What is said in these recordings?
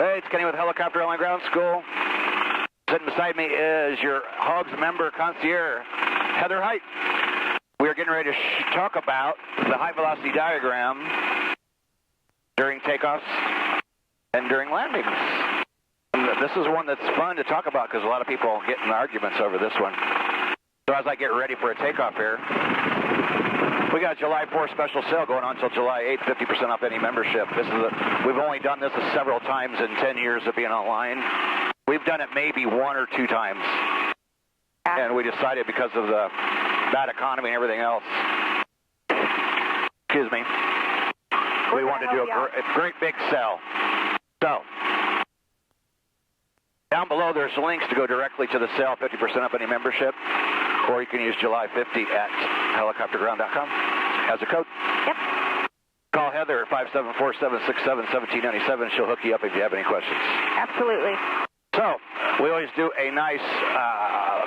Hey, it's Kenny with Helicopter Airline Ground School. Sitting beside me is your Hogs member concierge, Heather Height. We are getting ready to talk about the high velocity diagram during takeoffs and during landings. And this is one that's fun to talk about because a lot of people get in arguments over this one. So as I get ready for a takeoff here, we got a July 4th special sale going on until July 8th, 50% off any membership. We've only done this several times in 10 years of being online. We've done it maybe one or two times. And we decided because of the bad economy and everything else, excuse me, we wanted to do a great big sale. So, down below there's links to go directly to the sale, 50% off any membership. Or you can use July 50 at helicopterground.com as a code. Yep. Call Heather at 574-767-1797. She'll hook you up if you have any questions. Absolutely. So, we always do a nice,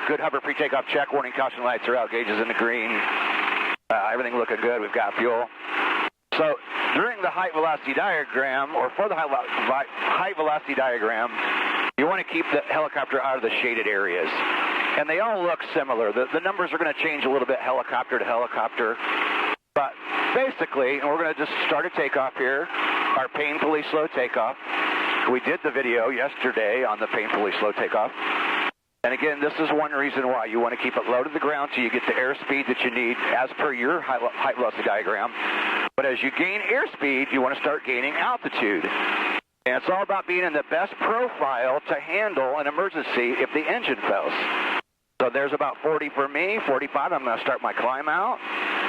good hover pre-takeoff check. Warning caution lights are out. Gauges in the green. Everything looking good. We've got fuel. So, during the height velocity diagram, or for the height velocity diagram, you want to keep the helicopter out of the shaded areas. And they all look similar. The numbers are going to change a little bit helicopter to helicopter. But basically, and we're going to just start a takeoff here, our painfully slow takeoff. We did the video yesterday on the painfully slow takeoff. And again, this is one reason why you want to keep it low to the ground so you get the airspeed that you need as per your height velocity diagram. But as you gain airspeed, you want to start gaining altitude. And it's all about being in the best profile to handle an emergency if the engine fails. So there's about 40 for me, 45. I'm going to start my climb out.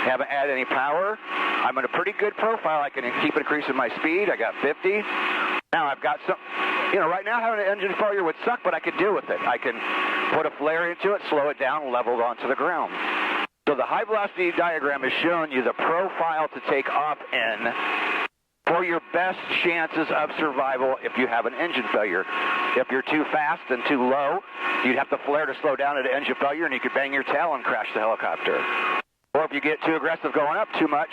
Haven't added any power. I'm in a pretty good profile. I can keep increasing my speed. I got 50. Now I've got some, right now having an engine failure would suck, but I could deal with it. I can put a flare into it, slow it down, level it onto the ground. So the high velocity diagram is showing you the profile to take off in for your best chances of survival if you have an engine failure. If you're too fast and too low, you'd have to flare to slow down at an engine failure, and you could bang your tail and crash the helicopter. Or if you get too aggressive going up too much,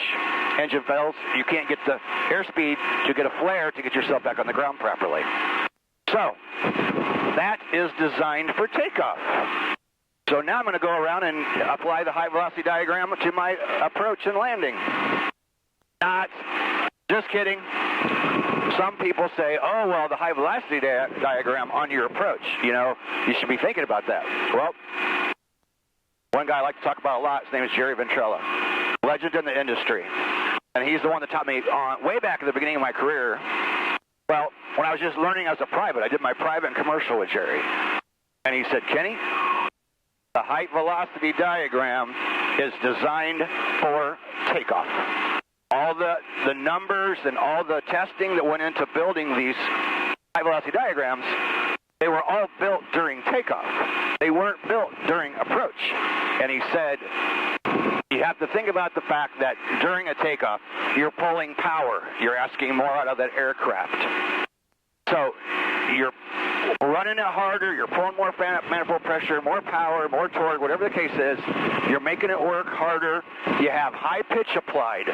engine fails, you can't get the airspeed to get a flare to get yourself back on the ground properly. So, that is designed for takeoff. So now I'm going to go around and apply the high velocity diagram to my approach and landing. Just kidding. Some people say, oh, well, the high velocity diagram on your approach, you should be thinking about that. Well, one guy I like to talk about a lot, his name is Jerry Ventrella, legend in the industry. And he's the one that taught me way back at the beginning of my career. Well, when I was just learning as a private, I did my private and commercial with Jerry. And he said, Kenny, the height velocity diagram is designed for takeoff. All the numbers and all the testing that went into building these high velocity diagrams, they were all built during takeoff. They weren't built during approach. And he said, you have to think about the fact that during a takeoff, you're pulling power. You're asking more out of that aircraft. So you're running it harder, you're pulling more manifold pressure, more power, more torque, whatever the case is. You're making it work harder. You have high pitch applied.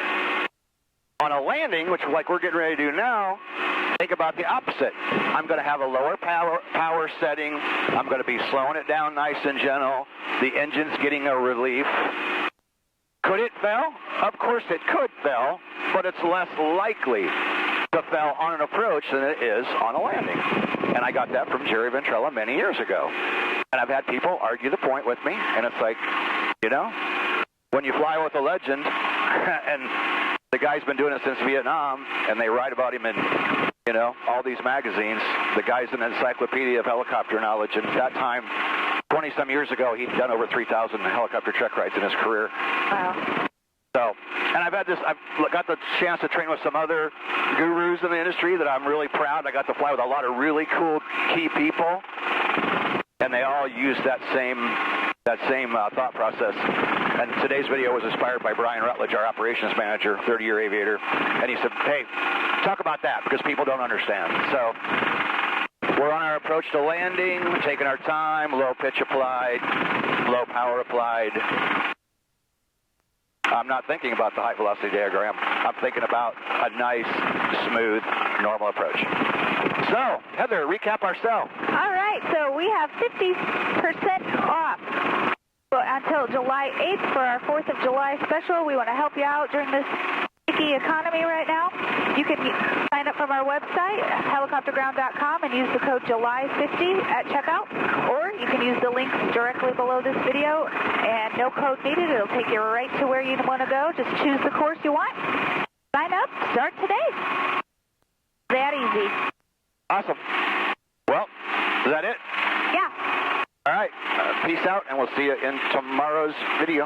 On a landing, which like we're getting ready to do now, think about the opposite. I'm going to have a lower power setting. I'm going to be slowing it down nice and gentle. The engine's getting a relief. Could it fail? Of course it could fail, but it's less likely to fail on an approach than it is on a landing. And I got that from Jerry Ventrella many years ago. And I've had people argue the point with me, and it's like, when you fly with a legend, and the guy's been doing it since Vietnam, and they write about him in, all these magazines. The guy's an encyclopedia of helicopter knowledge, and at that time, 20-some years ago, he'd done over 3,000 helicopter check rides in his career. Wow. So, and I've got the chance to train with some other gurus in the industry that I'm really proud. I got to fly with a lot of really cool key people, and they all use that same thought process. And today's video was inspired by Brian Rutledge, our operations manager, 30-year aviator. And he said, hey, talk about that because people don't understand. So we're on our approach to landing, taking our time, low pitch applied, low power applied. I'm not thinking about the high velocity diagram. I'm thinking about a nice, smooth, normal approach. So, Heather, recap our sale. All right, so we have 50% off until July 8th for our 4th of July special. We want to help you out during this sticky economy right now. You can sign up from our website, helicopterground.com, and use the code July50 at checkout, or you can use the links directly below this video, and no code needed. It'll take you right to where you want to go. Just choose the course you want. Sign up. Start today. That easy. Awesome. Well, is that it? Yeah. All right. Peace out, and we'll see you in tomorrow's video.